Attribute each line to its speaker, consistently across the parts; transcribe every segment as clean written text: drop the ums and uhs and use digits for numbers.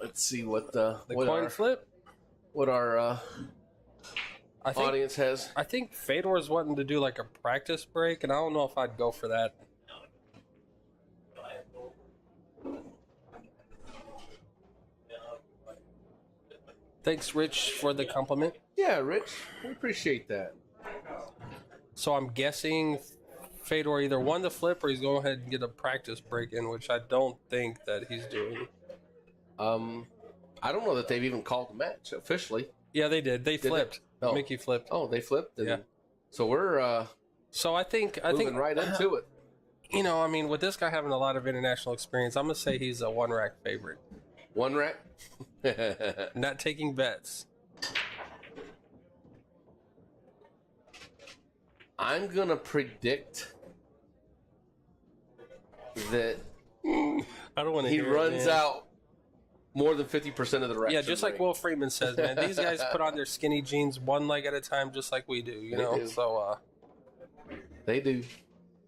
Speaker 1: Let's see what
Speaker 2: coin flip.
Speaker 1: What our audience has.
Speaker 2: I think Fedor's wanting to do like a practice break, and I don't know if I'd go for that. Thanks, Rich, for the compliment.
Speaker 1: Yeah, Rich, we appreciate that.
Speaker 2: So I'm guessing Fedor either won the flip or he's going ahead and get a practice break in, which I don't think that he's doing.
Speaker 1: I don't know that they've even called the match officially.
Speaker 2: Yeah, they did. They flipped.
Speaker 1: Oh.
Speaker 2: Mickey flipped.
Speaker 1: Oh, they flipped?
Speaker 2: Yeah.
Speaker 1: So we're
Speaker 2: so I think
Speaker 1: moving right into it.
Speaker 2: You know, I mean, with this guy having a lot of international experience, I'm going to say he's a one-rack favorite.
Speaker 1: One rack?
Speaker 2: Not taking bets.
Speaker 1: I'm going to predict that
Speaker 2: I don't want to
Speaker 1: he
Speaker 2: hear
Speaker 1: runs
Speaker 2: it,
Speaker 1: out more than 50% of the reps.
Speaker 2: Yeah, just like Will Freeman says, man. These guys put on their skinny jeans one leg at a time, just like we do, you know?
Speaker 1: Do.
Speaker 2: So,
Speaker 1: They do.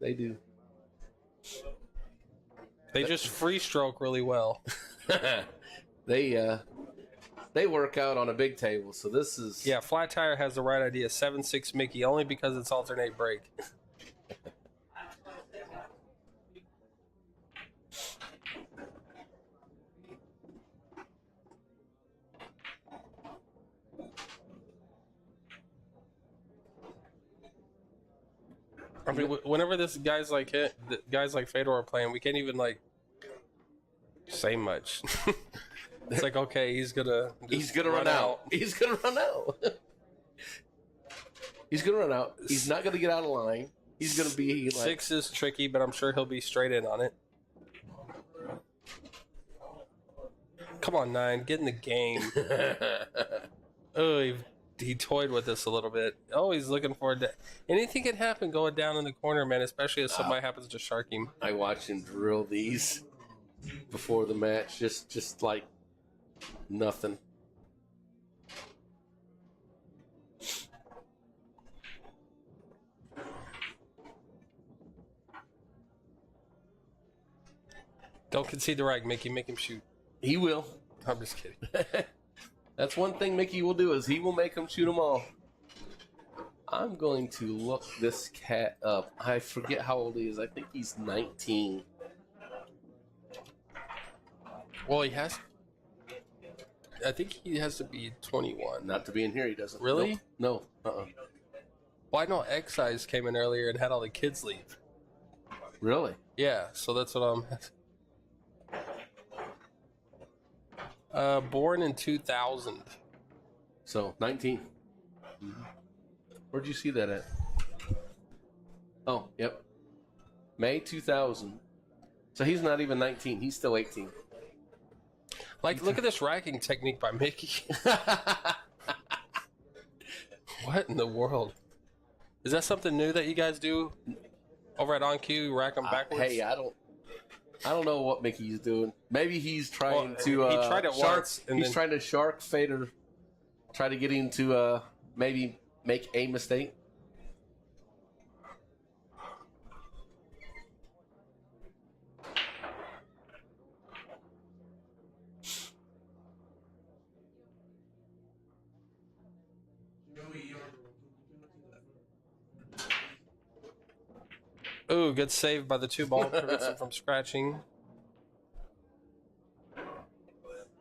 Speaker 1: They do.
Speaker 2: They just free stroke really well.
Speaker 1: They work out on a big table, so this is...
Speaker 2: Yeah, Flat Tire has the right idea. 7.6 Mickey, only because it's alternate brake. I mean, whenever this guys like Fedor are playing, we can't even like say much. It's like, okay, he's gonna
Speaker 1: run out. He's gonna run out. He's gonna run out. He's not gonna get out of line. He's gonna be like...
Speaker 2: 6 is tricky, but I'm sure he'll be straight in on it. Come on, 9, get in the game. Oh, he toyed with this a little bit. Oh, he's looking forward to... Anything can happen going down in the corner, man, especially if somebody happens to shark him.
Speaker 1: I watched him drill these before the match. Just like nothing.
Speaker 2: Don't concede the right, Mickey. Make him shoot.
Speaker 1: He will.
Speaker 2: I'm just kidding.
Speaker 1: That's one thing Mickey will do, is he will make them shoot them all. I'm going to look this cat up. I forget how old he is. I think he's 19.
Speaker 2: Well, he has... I think he has to be 21.
Speaker 1: Not to be in here, he doesn't.
Speaker 2: Really?
Speaker 1: Nope. No.
Speaker 2: Well, I know Excise came in earlier and had all the kids leave.
Speaker 1: Really?
Speaker 2: Yeah, so that's what I'm... born in 2000.
Speaker 1: So, 19. Where'd you see that at? Oh, yep. May 2000. So he's not even 19. He's still 18.
Speaker 2: Like, look at this racking technique by Mickey. What in the world? Is that something new that you guys do over at On Cue? Rack them backwards?
Speaker 1: Hey, I don't know what Mickey's doing. Maybe he's trying to
Speaker 2: he tried it
Speaker 1: shark.
Speaker 2: once, and
Speaker 1: He's
Speaker 2: then...
Speaker 1: trying to shark Fedor. Try to get him to maybe make a mistake.
Speaker 2: Ooh, good save by the 2 ball. Prevents him from scratching.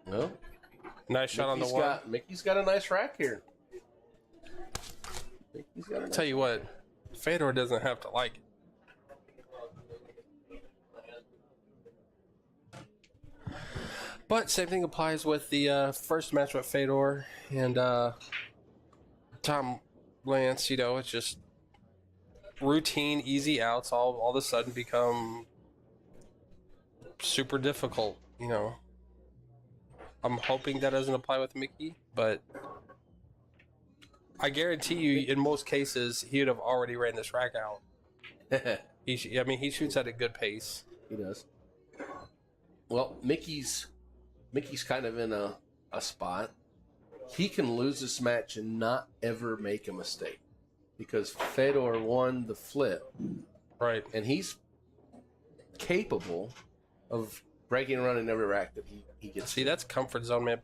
Speaker 1: No.
Speaker 2: Nice shot on the one.
Speaker 1: Mickey's got a nice rack here.
Speaker 2: I'll tell you what, Fedor doesn't have to like it. But same thing applies with the first match with Fedor and Tom Lance. You know, it's just routine, easy outs all of a sudden become super difficult, you know. I'm hoping that doesn't apply with Mickey, but I guarantee you, in most cases, he would have already ran this rack out. He shoots at a good pace.
Speaker 1: He does. Well, Mickey's kind of in a spot. He can lose this match and not ever make a mistake, because Fedor won the flip.
Speaker 2: Right.
Speaker 1: And he's capable of breaking and running every rack that he gets.
Speaker 2: See, that's comfort zone, man.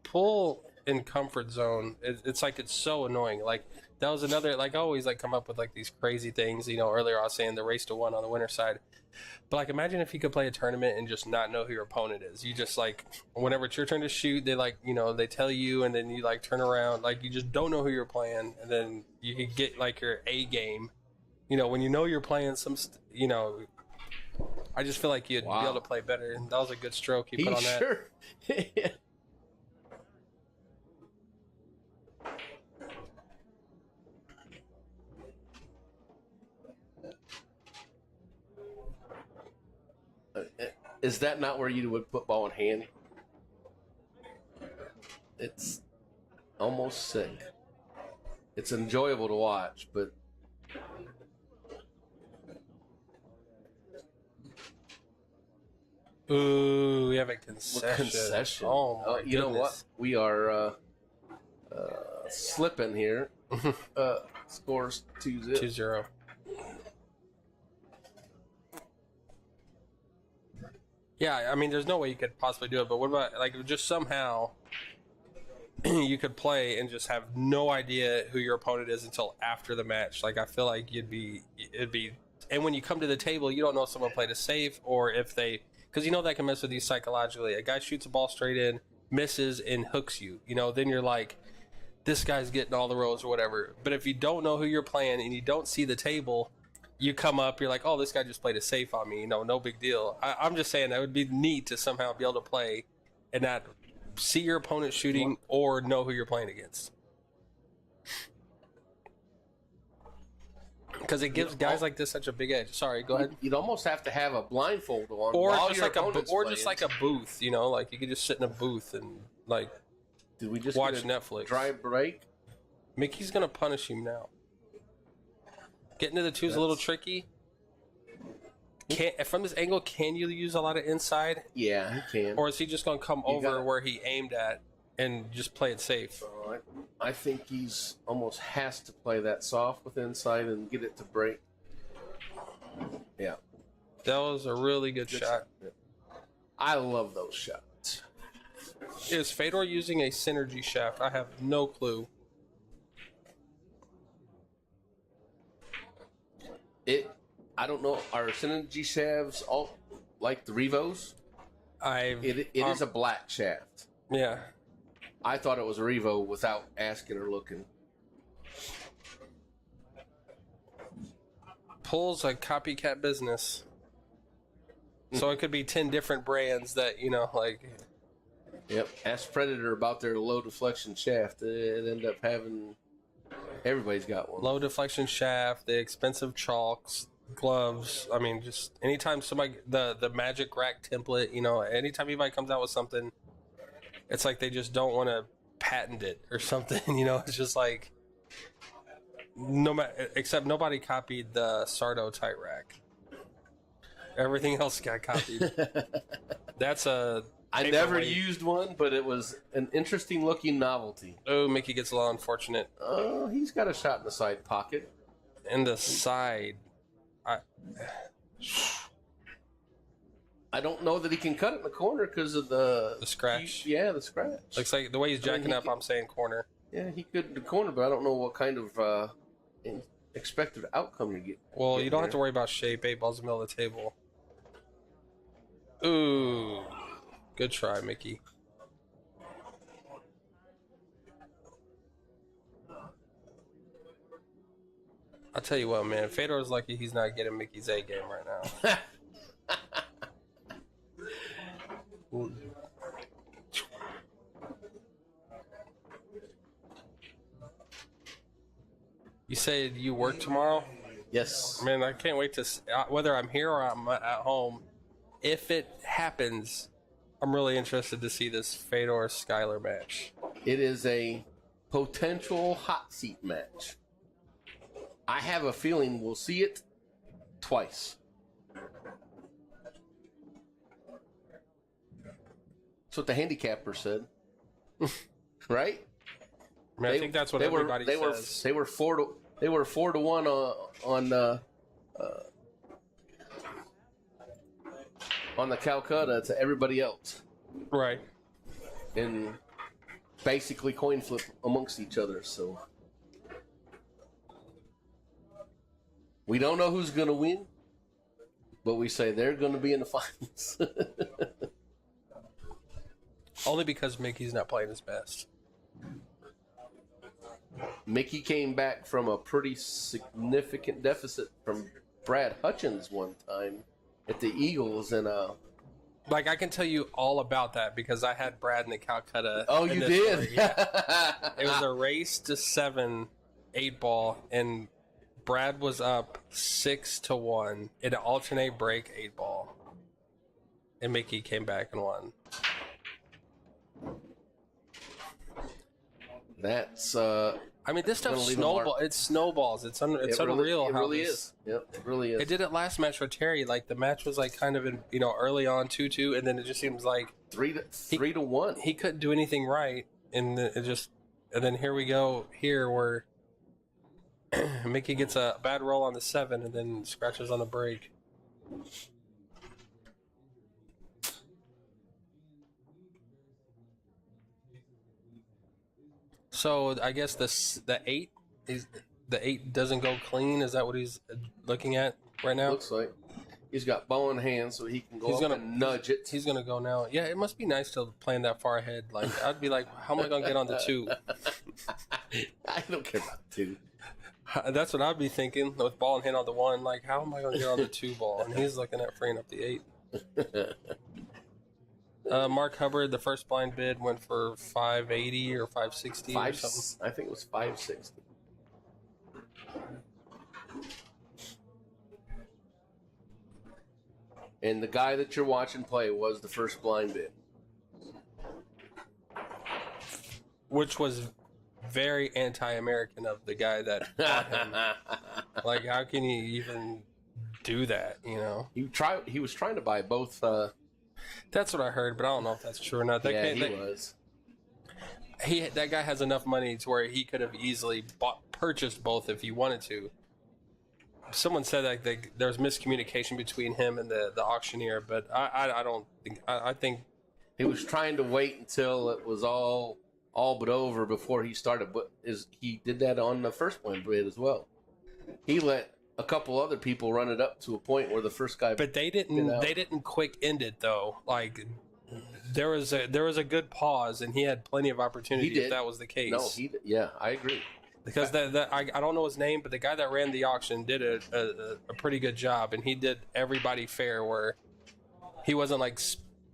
Speaker 2: Pull in comfort zone. It's like it's so annoying. Like that was another. Like I always like come up with like these crazy things. You know, earlier I was saying the race to 1 on the winner side. But like imagine if you could play a tournament and just not know who your opponent is. You just like whenever it's your turn to shoot, they like they tell you, and then you like turn around, like you just don't know who you're playing, and then you can get like your A game. You know, when you know you're playing some, I just feel like you'd be able to play better. And that was a good stroke he put on that.
Speaker 1: Sure. Is that not where you would put ball in hand? It's almost sick. It's enjoyable to watch, but
Speaker 2: Ooh, we have a concession.
Speaker 1: concession.
Speaker 2: Oh my
Speaker 1: You know what?
Speaker 2: goodness.
Speaker 1: We are slipping here. Scores 2-0.
Speaker 2: 2-0. Yeah, I mean, there's no way you could possibly do it. But what about like just somehow you could play and just have no idea who your opponent is until after the match? Like I feel like it'd be, and when you come to the table, you don't know if someone played a safe or if they, because that can mess with you psychologically. A guy shoots a ball straight in, misses, and hooks you. Then you're like, this guy's getting all the rolls or whatever. But if you don't know who you're playing and you don't see the table, you come up, you're like, oh, this guy just played a safe on me. No big deal. I'm just saying that would be neat to somehow be able to play and not see your opponent shooting or know who you're playing against. Because it gives guys like this such a big edge. Sorry, go ahead.
Speaker 1: You'd almost have to have a blindfold on,
Speaker 2: Or
Speaker 1: while
Speaker 2: just
Speaker 1: your
Speaker 2: like
Speaker 1: opponent's
Speaker 2: just like a booth, like you could just sit in a booth and like
Speaker 1: Did we just
Speaker 2: watch
Speaker 1: get a
Speaker 2: Netflix.
Speaker 1: dry break?
Speaker 2: Mickey's gonna punish him now. Getting to the two is a little tricky. From this angle, can you use a lot of inside?
Speaker 1: Yeah, he can.
Speaker 2: Or is he just going to come over where he aimed at and just play it safe?
Speaker 1: I think he's almost has to play that soft with inside and get it to break. Yeah.
Speaker 2: That was a really good shot.
Speaker 1: Yeah. I love those shots.
Speaker 2: Is Fedor using a synergy shaft? I have no clue.
Speaker 1: I don't know. Are synergy shafts all like the Revos? It is a black shaft.
Speaker 2: Yeah.
Speaker 1: I thought it was a Revo without asking or looking.
Speaker 2: Pull's a copycat business. So it could be 10 different brands that, like...
Speaker 1: Yep. Ask Predator about their low deflection shaft. It ended up having... Everybody's got one.
Speaker 2: Low deflection shaft, the expensive chalks, gloves. I mean, just anytime somebody... The magic rack template, anytime anybody comes out with something, it's like they just don't want to patent it or something, It's just like... Except nobody copied the Sardo tight rack. Everything else got copied. That's a...
Speaker 1: I never used one, but it was an interesting looking novelty.
Speaker 2: Oh, Mickey gets a little unfortunate.
Speaker 1: Oh, he's got a shot in the side pocket.
Speaker 2: In the side.
Speaker 1: I don't know that he can cut it in the corner because of the
Speaker 2: scratch.
Speaker 1: The scratch.
Speaker 2: Looks like the way he's jacking up, I'm saying corner.
Speaker 1: Yeah, he could in the corner, but I don't know what kind of expected outcome you get.
Speaker 2: Well, you don't have to worry about shape. 8 balls in the middle of the table. Ooh. Good try, Mickey. I'll tell you what, man. Fedor's lucky he's not getting Mickey's A game right now. You said you work tomorrow?
Speaker 1: Yes.
Speaker 2: Man, I can't wait to... whether I'm here or I'm at home, if it happens... I'm really interested to see this Fedor Skyler match.
Speaker 1: It is a potential hot seat match. I have a feeling we'll see it twice. That's what the handicapper said. Right?
Speaker 2: I mean, I think that's what everybody says.
Speaker 1: They were 4-1 on on the Calcutta to everybody else.
Speaker 2: Right.
Speaker 1: And basically coin flip amongst each other. So we don't know who's going to win, but we say they're going to be in the finals.
Speaker 2: Only because Mickey's not playing his best.
Speaker 1: Mickey came back from a pretty significant deficit from Brad Hutchins one time at the Eagles, and
Speaker 2: like, I can tell you all about that because I had Brad in the Calcutta.
Speaker 1: oh, you did?
Speaker 2: Story. Yeah. It was a race to 7 8-ball, and Brad was up 6-1 in an alternate break 8-ball, and Mickey came back and won.
Speaker 1: That's
Speaker 2: I mean, this stuff snowballs. It snowballs. It's unreal.
Speaker 1: It
Speaker 2: how
Speaker 1: really
Speaker 2: this,
Speaker 1: is. Yep, it really is.
Speaker 2: It did it last match for Terry. Like, the match was like kind of in, early on 2-2, and then it just seems like
Speaker 1: 3-1.
Speaker 2: he couldn't do anything right, and then here we go here where Mickey gets a bad roll on the 7 and then scratches on the break. So I guess the 8 is the 8 doesn't go clean. Is that what he's looking at right now?
Speaker 1: Looks like he's got ball in hand, so he can go and nudge it.
Speaker 2: He's gonna go now. Yeah, it must be nice to plan that far ahead. Like, I'd be like, how am I gonna get on the 2?
Speaker 1: I don't care about the 2.
Speaker 2: That's what I'd be thinking with ball in hand on the 1. Like, how am I gonna get on the 2 ball? And he's looking at freeing up the 8. Mark Hubbard, the first blind bid went for 580 or 560 or something.
Speaker 1: I think it was 560. And the guy that you're watching play was the first blind bid.
Speaker 2: Which was very anti-American of the guy that bought him. Like, how can you even do that,
Speaker 1: He was trying to buy both.
Speaker 2: That's what I heard, but I don't know if that's true or not.
Speaker 1: He was.
Speaker 2: That guy has enough money to where he could have easily purchased both if he wanted to. Someone said that there was miscommunication between him and the auctioneer, but I don't think. I think
Speaker 1: he was trying to wait until it was all but over before he started. But he did that on the first blind bid as well. He let a couple other people run it up to a point where the first guy.
Speaker 2: But they didn't. They didn't quick end it though. Like, there was a good pause, and he had plenty of opportunity if that was the case.
Speaker 1: No, yeah, I agree.
Speaker 2: Because I don't know his name, but the guy that ran the auction did a pretty good job, and he did everybody fair. Where he wasn't like,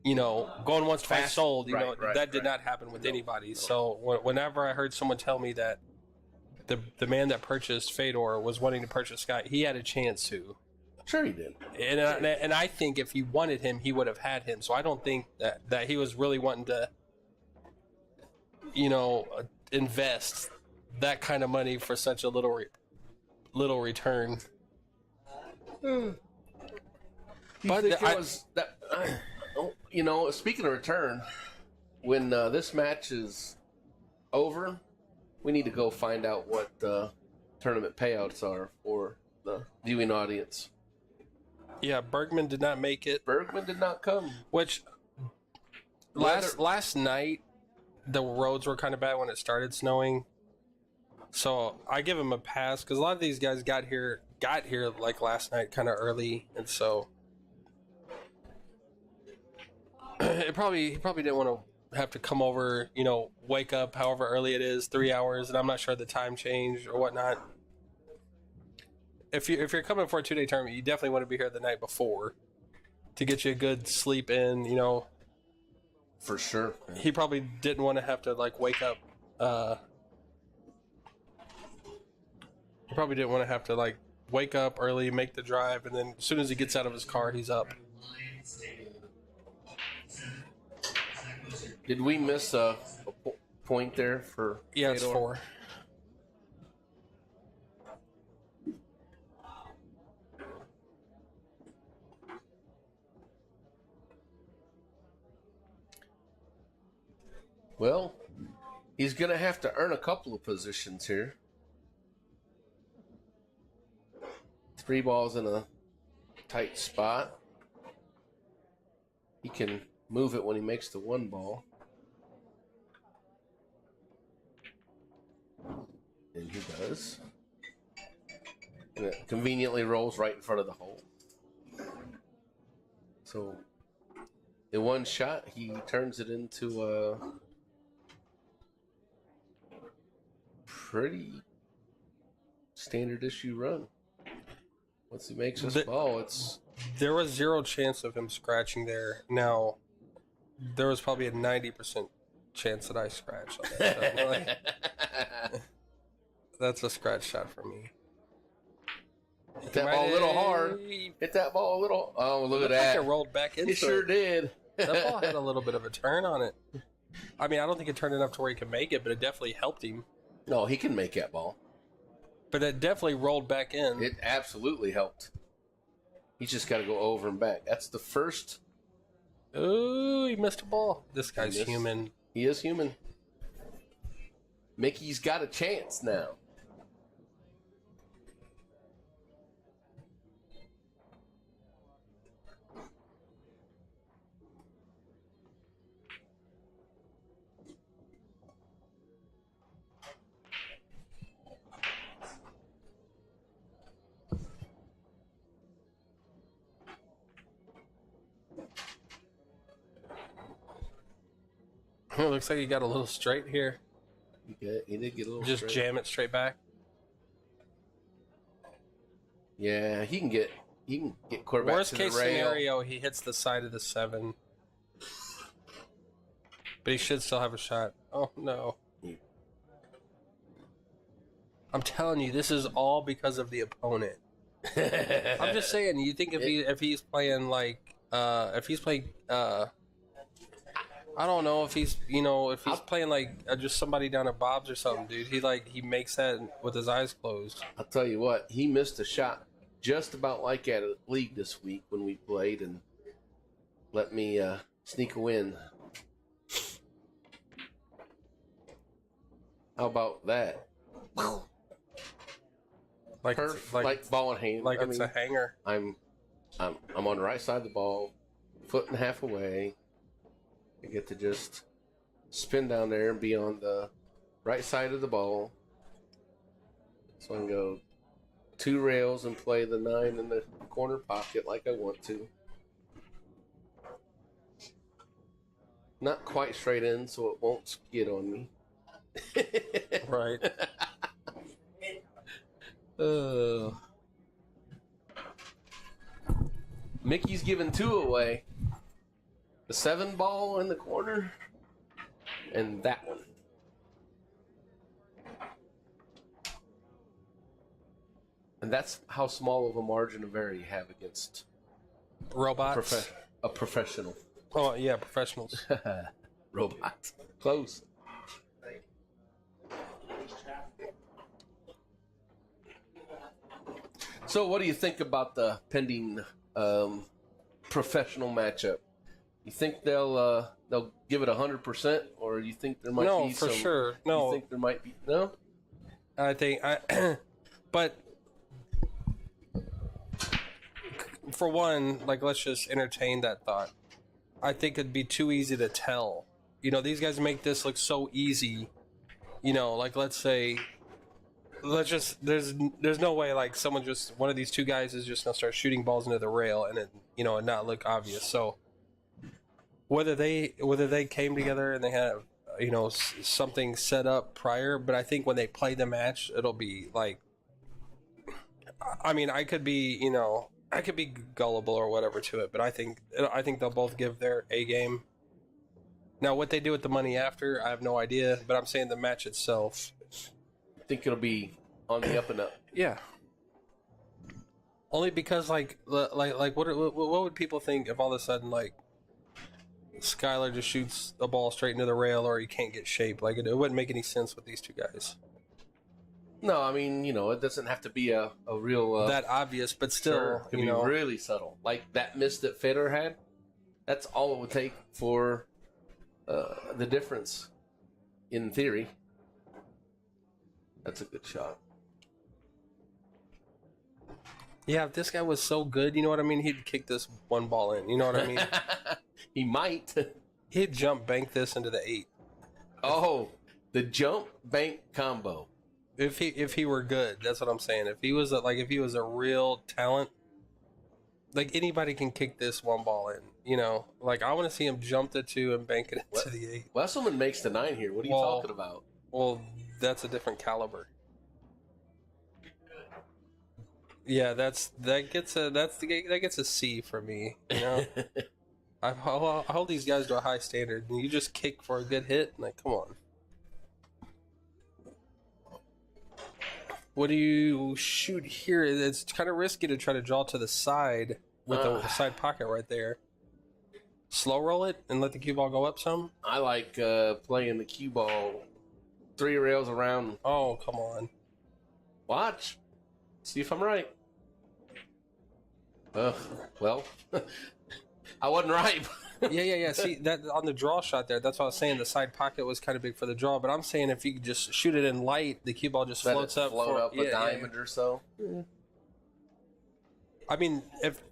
Speaker 2: going once twice sold. That did not happen with anybody. No. So whenever I heard someone tell me that the man that purchased Fedor was wanting to purchase Sky, he had a chance to.
Speaker 1: Sure he did.
Speaker 2: And I think if he wanted him, he would have had him. So I don't think that he was really wanting to, invest that kind of money for such a little return.
Speaker 1: But speaking of return, when this match is over, we need to go find out what tournament payouts are for the viewing audience.
Speaker 2: Yeah, Bergman did not make it.
Speaker 1: Bergman did not come.
Speaker 2: Which last night the roads were kind of bad when it started snowing. So I give him a pass because a lot of these guys got here like last night kind of early, and so he probably didn't want to have to come over, wake up however early it is, 3 hours, and I'm not sure the time change or whatnot. If you're coming for a 2-day tournament, you definitely want to be here the night before to get you a good sleep in,
Speaker 1: For sure.
Speaker 2: He probably didn't want to have to wake up. He probably didn't want to have to wake up early, make the drive, and then as soon as he gets out of his car, he's up.
Speaker 1: Did we miss a point there for?
Speaker 2: Yeah, Fedor? It's 4.
Speaker 1: Well, he's going to have to earn a couple of positions here. 3 balls in a tight spot. He can move it when he makes the one ball. And he does. And it conveniently rolls right in front of the hole. So, in one shot, he turns it into a pretty standard issue run. Once he makes this ball, it's...
Speaker 2: There was zero chance of him scratching there. Now, there was probably a 90% chance that I scratched on that. So, like, that's a scratch shot for me.
Speaker 1: Hit that ball a little hard. Hit that ball a little... Oh, look at that.
Speaker 2: Like it rolled back into
Speaker 1: it. Sure did.
Speaker 2: That ball had a little bit of a turn on it. I mean, I don't think it turned enough to where he could make it, but it definitely helped him.
Speaker 1: No, he can make that ball.
Speaker 2: But it definitely rolled back in.
Speaker 1: It absolutely helped. He's just got to go over and back. That's the first.
Speaker 2: Ooh, he missed a ball. This guy's human.
Speaker 1: He is human. Mickey's got a chance now.
Speaker 2: It looks like he got a little straight here.
Speaker 1: He did get a little
Speaker 2: Just
Speaker 1: straight.
Speaker 2: Jam it straight back.
Speaker 1: Yeah, he can get quarterback
Speaker 2: Worst
Speaker 1: to the
Speaker 2: case
Speaker 1: rail.
Speaker 2: scenario, he hits the side of the 7. But he should still have a shot. Oh, no. I'm telling you, this is all because of the opponent. I'm just saying, you think if he's playing like I don't know if he's playing like just somebody down at Bob's or something, dude. He makes that with his eyes closed.
Speaker 1: I'll tell you what, he missed a shot just about like at a league this week when we played and let me sneak a win. How about that?
Speaker 2: Like
Speaker 1: ball in hand.
Speaker 2: Like it's a hanger.
Speaker 1: I'm on the right side of the ball, foot and a half away. I get to just spin down there and be on the right side of the ball. So I can go 2 rails and play the 9 in the corner pocket like I want to. Not quite straight in, so it won't skid on me.
Speaker 2: Right.
Speaker 1: Mickey's giving 2 away. The 7 ball in the corner, and that one. And that's how small of a margin of error you have against
Speaker 2: robots.
Speaker 1: A professional.
Speaker 2: Oh yeah, professionals.
Speaker 1: Robots. Close. So, what do you think about the pending professional matchup? You think they'll give it 100%, or you think there might be some?
Speaker 2: No, for sure. No,
Speaker 1: you think there might be no?
Speaker 2: But for one, like, let's just entertain that thought. I think it'd be too easy to tell. These guys make this look so easy. Like, there's no way like one of these 2 guys is just gonna start shooting balls into the rail and it, and not look obvious. So whether they came together and they have something set up prior, but I think when they play the match, it'll be like, I mean, I could be gullible or whatever to it, but I think they'll both give their A game. Now, what they do with the money after, I have no idea, but I'm saying the match itself.
Speaker 1: I think it'll be on the up and up.
Speaker 2: Yeah. Only because like what would people think if all of a sudden like Skyler just shoots a ball straight into the rail or he can't get shape? Like it wouldn't make any sense with these 2 guys.
Speaker 1: No, I mean, it doesn't have to be a real
Speaker 2: that obvious, but still,
Speaker 1: sure, it can be really subtle. Like that miss that Fedor had. That's all it would take for the difference. In theory, that's a good shot. Yeah,
Speaker 2: if this guy was so good, you know what I mean? He'd kick this one ball in. You know what I mean?
Speaker 1: He might.
Speaker 2: He'd jump bank this into the 8.
Speaker 1: Oh, the jump bank combo.
Speaker 2: If he were good, that's what I'm saying. If he was a real talent, like anybody can kick this one ball in. You know, like I want to see him jump the 2 and bank it into the 8.
Speaker 1: Wesselman makes the 9 here. What are you talking about?
Speaker 2: Well, that's a different caliber. Yeah, that gets a C for me. You know, I hold these guys to a high standard, and you just kick for a good hit. Like, come on. What do you shoot here? It's kind of risky to try to draw to the side with the side pocket right there. Slow roll it and let the cue ball go up some.
Speaker 1: I like playing the cue ball 3 rails around.
Speaker 2: Oh, come on.
Speaker 1: Watch. See if I'm right. Well, I wasn't right.
Speaker 2: Yeah. See, that on the draw shot there, that's what I was saying. The side pocket was kind of big for the draw, but I'm saying if you could just shoot it in light, the cue ball just floats up.
Speaker 1: Float up a diamond or so.
Speaker 2: Yeah. I mean, if,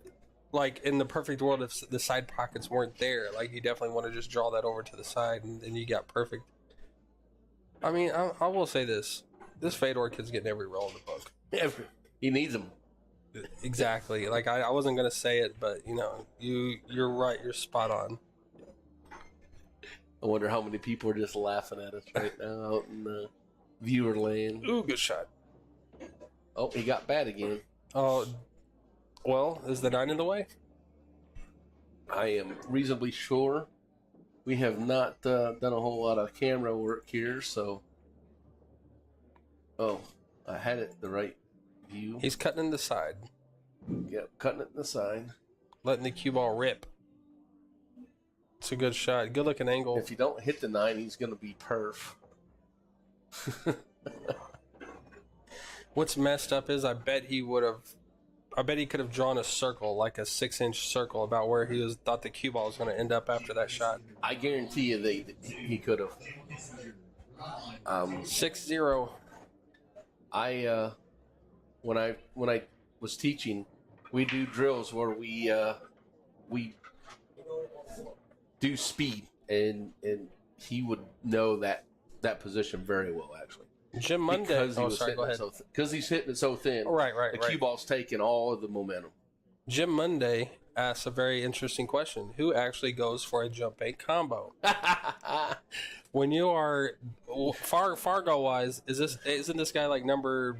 Speaker 2: like, in the perfect world, if the side pockets weren't there, like, you definitely want to just draw that over to the side, and then you got perfect. I mean, I will say this. This Fedor kid's getting every roll in the book.
Speaker 1: He needs them.
Speaker 2: Exactly. Like, I wasn't going to say it, but, you know, you're right. You're spot on.
Speaker 1: I wonder how many people are just laughing at us right now out in the viewer land.
Speaker 2: Ooh, good shot.
Speaker 1: Oh, he got bad again.
Speaker 2: Oh, well, is the 9 in the way?
Speaker 1: I am reasonably sure. We have not done a whole lot of camera work here, so... Oh, I had it the right view.
Speaker 2: He's cutting in the side.
Speaker 1: Yep, cutting it in the side.
Speaker 2: Letting the cue ball rip. It's a good shot. Good looking angle.
Speaker 1: If you don't hit the 9, he's going to be perf.
Speaker 2: What's messed up is I bet he could have drawn a circle, like a 6-inch circle, about where he thought the cue ball was going to end up after that shot.
Speaker 1: I guarantee you he could have.
Speaker 2: 6-0.
Speaker 1: When I was teaching, we do drills where we do speed, and he would know that position very well, actually.
Speaker 2: Jim Monday.
Speaker 1: Go ahead. Because he's hitting it so thin.
Speaker 2: Right.
Speaker 1: The cue ball's taking all of the momentum.
Speaker 2: Jim Monday asks a very interesting question. Who actually goes for a jump bait combo? When you are Fargo wise, isn't this guy like number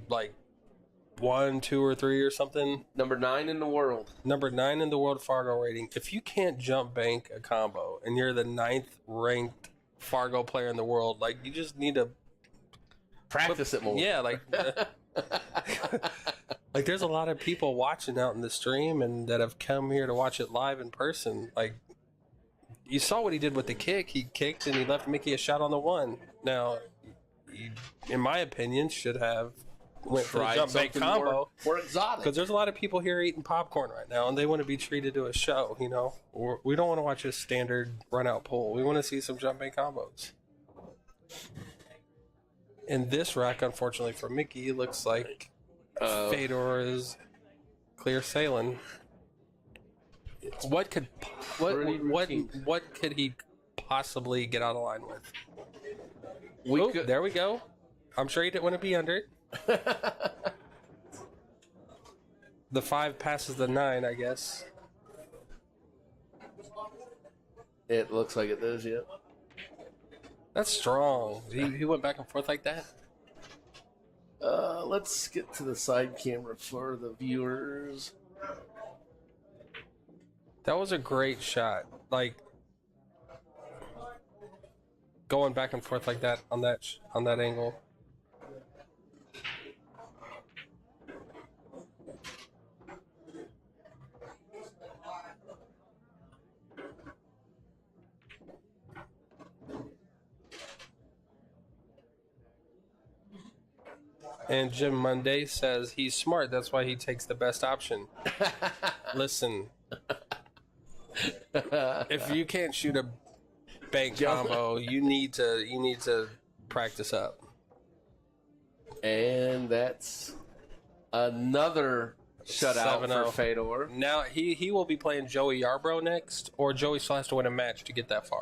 Speaker 2: 1, 2, or 3 or something?
Speaker 1: Number 9 in the world.
Speaker 2: Number 9 in the world Fargo rating. If you can't jump bank a combo and you're the 9th ranked Fargo player in the world, like, you just need to
Speaker 1: practice it more.
Speaker 2: Yeah, like like there's a lot of people watching out in the stream and that have come here to watch it live in person. Like, you saw what he did with the kick. He kicked and he left Mickey a shot on the 1. Now, he, in my opinion, should have went for the jump bait combo.
Speaker 1: More exotic.
Speaker 2: Because there's a lot of people here eating popcorn right now, and they want to be treated to a show, you know? We don't want to watch a standard run-out pull. We want to see some jump bait combos. In this rack, unfortunately for Mickey, it looks like Fedor is clear sailing. What could he possibly get out of line with? There we go. I'm sure he didn't want to be under it. The 5 passes the 9, I guess.
Speaker 1: It looks like it does, yeah.
Speaker 2: That's strong. He went back and forth like that.
Speaker 1: Let's get to the side camera for the viewers.
Speaker 2: That was a great shot. Like, going back and forth like that on that angle. And Jim Monday says he's smart. That's why he takes the best option. Listen, if you can't shoot a bank combo, you need to practice up.
Speaker 1: And that's another Shut out for
Speaker 2: 7-0.
Speaker 1: Fedor.
Speaker 2: Now he will be playing Joey Yarbrough next, or Joey still has to win a match to get that far.